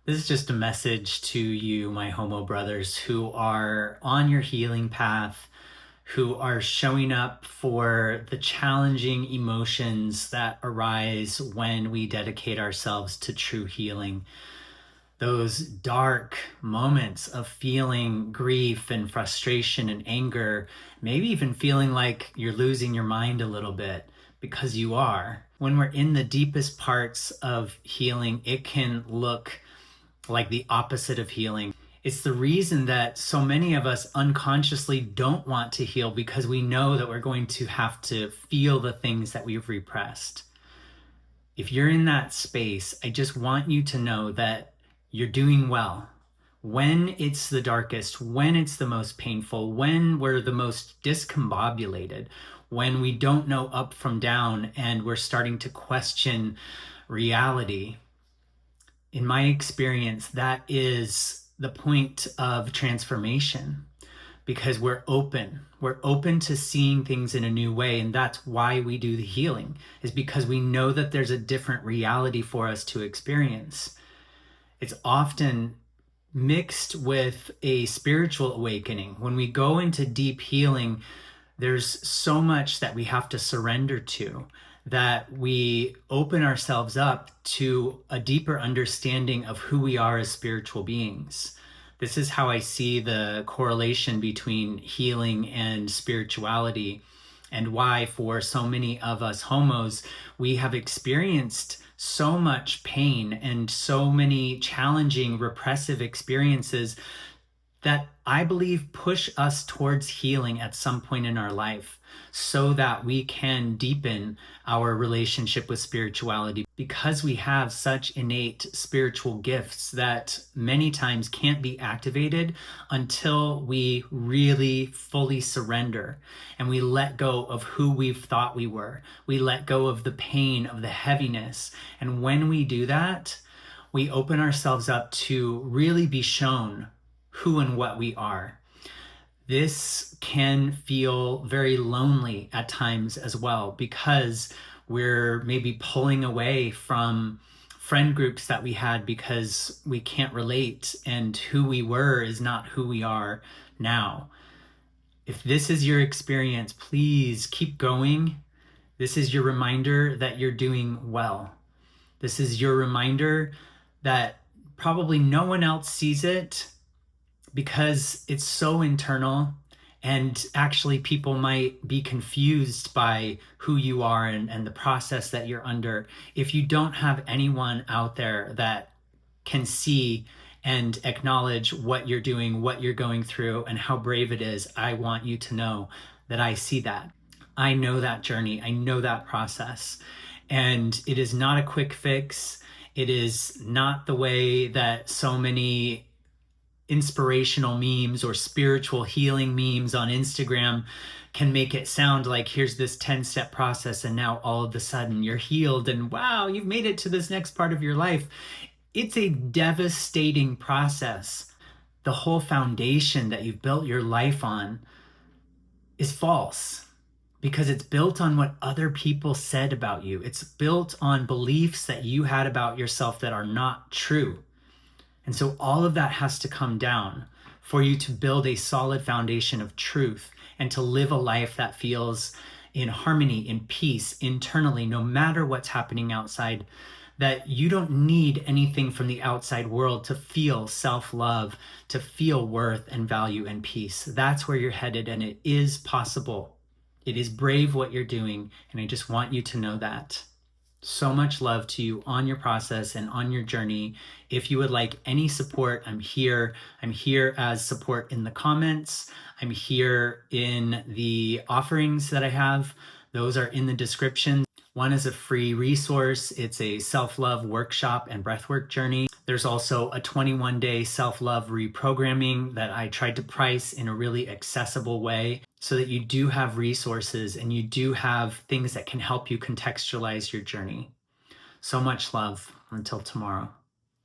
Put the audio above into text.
This is just a message to you, my homo brothers, who are on your healing path, who are showing up for the challenging emotions that arise when we dedicate ourselves to true healing. Those dark moments of feeling grief and frustration and anger, maybe even feeling like you're losing your mind a little bit, because you are. When we're in the deepest parts of healing, it can look like the opposite of healing. It's the reason that so many of us unconsciously don't want to heal, because we know that we're going to have to feel the things that we've repressed. If you're in that space, I just want you to know that you're doing well. When it's the darkest, when it's the most painful, when we're the most discombobulated, when we don't know up from down and we're starting to question reality, in my experience, that is the point of transformation, because we're open. We're open to seeing things in a new way. And that's why we do the healing, is because we know that there's a different reality for us to experience. It's often mixed with a spiritual awakening. When we go into deep healing, there's so much that we have to surrender to, that we open ourselves up to a deeper understanding of who we are as spiritual beings. This is how I see the correlation between healing and spirituality, and why for so many of us homos, we have experienced so much pain and so many challenging repressive experiences that I believe push us towards healing at some point in our life, so that we can deepen our relationship with spirituality, because we have such innate spiritual gifts that many times can't be activated until we really fully surrender and we let go of who we've thought we were. We let go of the pain, of the heaviness. And when we do that, we open ourselves up to really be shown who and what we are. This can feel very lonely at times as well, because we're maybe pulling away from friend groups that we had because we can't relate, and who we were is not who we are now. If this is your experience, please keep going. This is your reminder that you're doing well. This is your reminder that probably no one else sees it, because it's so internal, and actually people might be confused by who you are and the process that you're under. If you don't have anyone out there that can see and acknowledge what you're doing, what you're going through, and how brave it is, I want you to know that I see that. I know that journey. I know that process. And it is not a quick fix. It is not the way that so many inspirational memes or spiritual healing memes on Instagram can make it sound like here's this 10-step process and now all of a sudden you're healed and wow, you've made it to this next part of your life. It's a devastating process. The whole foundation that you've built your life on is false, because it's built on what other people said about you. It's built on beliefs that you had about yourself that are not true. And so all of that has to come down for you to build a solid foundation of truth and to live a life that feels in harmony, in peace, internally, no matter what's happening outside, that you don't need anything from the outside world to feel self-love, to feel worth and value and peace. That's where you're headed, and it is possible. It is brave what you're doing, and I just want you to know that. So much love to you on your process and on your journey. If you would like any support, I'm here. I'm here as support in the comments. I'm here in the offerings that I have. Those are in the description. One is a free resource. It's a self-love workshop and breathwork journey. There's also a 21-day self-love reprogramming that I tried to price in a really accessible way, so that you do have resources and you do have things that can help you contextualize your journey. So much love. Until tomorrow.